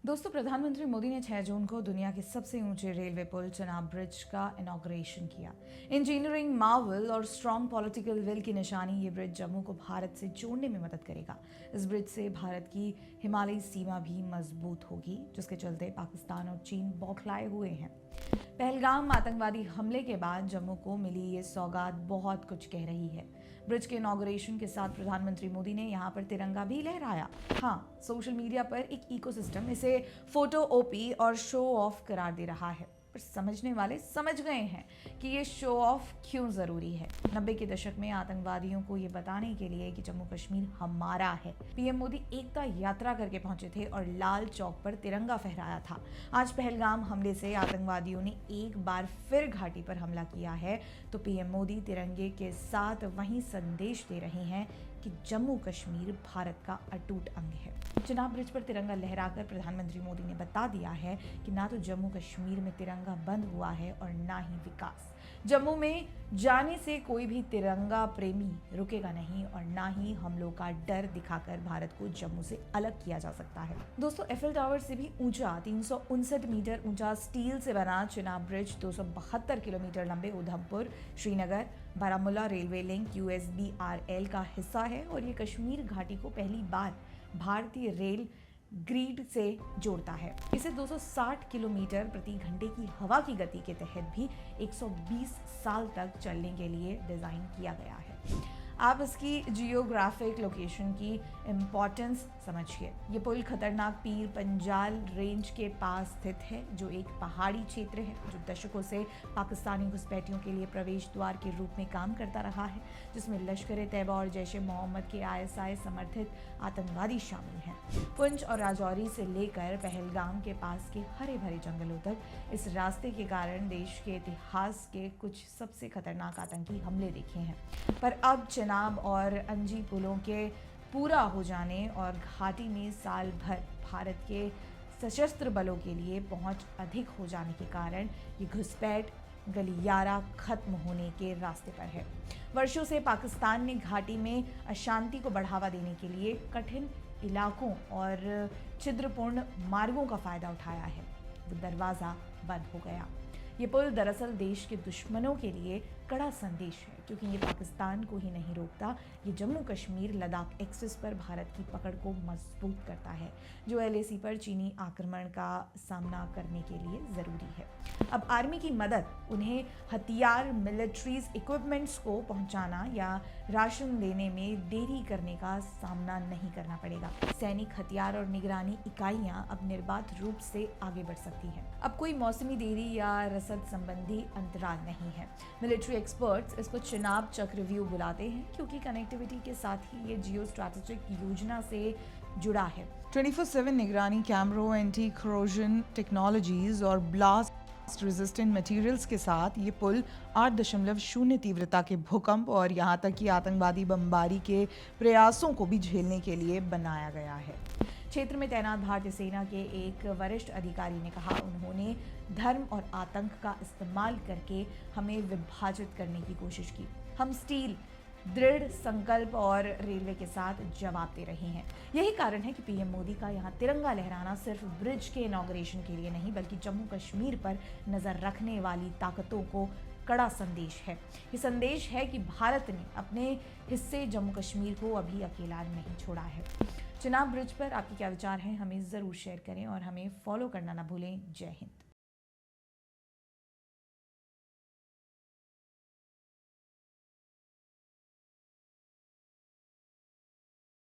दोस्तों, प्रधानमंत्री मोदी ने 6 जून को दुनिया के सबसे ऊंचे रेलवे पुल चेनाब ब्रिज का इनॉग्रेशन किया। इंजीनियरिंग मार्वल और स्ट्रॉन्ग पॉलिटिकल विल की निशानी ये ब्रिज जम्मू को भारत से जोड़ने में मदद करेगा। इस ब्रिज से भारत की हिमालयी सीमा भी मजबूत होगी, जिसके चलते पाकिस्तान और चीन बौखलाए हुए हैं। पहलगाम आतंकवादी हमले के बाद जम्मू को मिली ये सौगात बहुत कुछ कह रही है। ब्रिज के इनॉग्रेशन के साथ प्रधानमंत्री मोदी ने यहाँ पर तिरंगा भी लहराया। हाँ, सोशल मीडिया पर एक इकोसिस्टम इसे फोटो ओपी और शो ऑफ करार दे रहा है, पर समझने वाले समझ गए हैं कि ये शो ऑफ क्यों जरूरी है। 90 के दशक में आतंकवादियों को ये बताने के लिए कि जम्मू कश्मीर हमारा है, पीएम मोदी एकता यात्रा करके पहुंचे थे और लाल चौक पर तिरंगा फहराया था। आज पहलगाम हमले से आतंकवादियों ने एक बार फिर घाटी पर हमला किया है, तो पीएम मोदी तिरंगे के साथ वही संदेश दे रहे हैं कि जम्मू कश्मीर भारत का अटूट अंग है। चेनाब ब्रिज पर तिरंगा लहराकर प्रधानमंत्री मोदी ने बता दिया है कि ना तो जम्मू कश्मीर में तिरंगा बंद हुआ है और ना ही विकास। जम्मू में जाने से कोई भी तिरंगा प्रेमी रुकेगा नहीं और ना ही हमलों का डर दिखाकर भारत को जम्मू से अलग किया जा सकता है। दोस्तों, एफिल टावर से भी ऊंचा 359 मीटर ऊंचा स्टील से बना चेनाब ब्रिज 272 किलोमीटर लंबे Udhampur Srinagar Baramulla railway link USBRL का हिस्सा है और ये कश्मीर घाटी को पहली बार भारतीय रेल ग्रिड से जोड़ता है। इसे 260 किलोमीटर प्रति घंटे की हवा की गति के तहत भी 120 साल तक चलने के लिए डिजाइन किया गया है। आप इसकी जियोग्राफिक लोकेशन की इम्पोर्टेंस समझिए। ये पुल खतरनाक पीर पंजाल रेंज के पास स्थित है, जो एक पहाड़ी क्षेत्र है जो दशकों से पाकिस्तानी घुसपैठियों के लिए प्रवेश द्वार के रूप में काम करता रहा है, जिसमें लश्कर-ए-तैयबा और जैश-ए-मोहम्मद के ISI समर्थित आतंकवादी शामिल हैं। पुंछ और राजौरी से लेकर पहलगाम के पास के हरे भरे जंगलों तक इस रास्ते के कारण देश के इतिहास के कुछ सबसे खतरनाक आतंकी हमले देखे हैं। पर अब चेनाब और अंजी पुलों के पूरा हो जाने और घाटी में साल भर भारत के सशस्त्र बलों के लिए पहुंच अधिक हो जाने के कारण ये घुसपैठ गलियारा खत्म होने के रास्ते पर है। वर्षों से पाकिस्तान ने घाटी में अशांति को बढ़ावा देने के लिए कठिन इलाकों और छिद्रपूर्ण मार्गों का फायदा उठाया है। वो दरवाज़ा बंद हो गया। ये पुल दरअसल देश के दुश्मनों के लिए कड़ा संदेश है, क्योंकि ये पाकिस्तान को ही नहीं रोकता, ये जम्मू कश्मीर लद्दाख एक्सिस पर भारत की पकड़ को मजबूत करता है, जो LAC पर चीनी आक्रमण का सामना करने के लिए ज़रूरी है। अब आर्मी की मदद, उन्हें हथियार, मिलिट्रीज इक्विपमेंट्स को पहुंचाना या राशन देने में देरी करने का सामना नहीं करना पड़ेगा। सैनिक हथियार और निगरानी इकाइयां अब निर्बाध रूप से आगे बढ़ सकती हैं। अब कोई मौसमी देरी या रसद संबंधी अंतराल नहीं है। मिलिट्री एक्सपर्ट्स इसको चेनाब चक्रव्यूह बुलाते हैं, क्योंकि कनेक्टिविटी के साथ ही ये जियो स्ट्रैटेजिक योजना से जुड़ा है। 24/7 निगरानी कैमरों, एंटी करोजन टेक्नोलॉजीज और ब्लास्ट रेजिस्टेंट मटेरियल्स के साथ ये पुल 8.0 तीव्रता के भूकंप और यहाँ तक कि आतंकवादी बमबारी के प्रयासों को भी झेलने के लिए बनाया गया है। क्षेत्र में तैनात भारतीय सेना के एक वरिष्ठ अधिकारी ने कहा, उन्होंने धर्म और आतंक का इस्तेमाल करके हमें विभाजित करने की कोशिश की। हम स्टील, दृढ़ संकल्प और रेलवे के साथ जवाब दे रहे हैं। यही कारण है कि पीएम मोदी का यहाँ तिरंगा लहराना सिर्फ ब्रिज के इनॉग्रेशन के लिए नहीं, बल्कि जम्मू कश्मीर पर नजर रखने वाली ताकतों को कड़ा संदेश है। ये संदेश है कि भारत ने अपने हिस्से जम्मू कश्मीर को अभी अकेला नहीं छोड़ा है। चेनाब ब्रिज पर आपके क्या विचार हैं, हमें ज़रूर शेयर करें और हमें फॉलो करना ना भूलें। जय हिंद।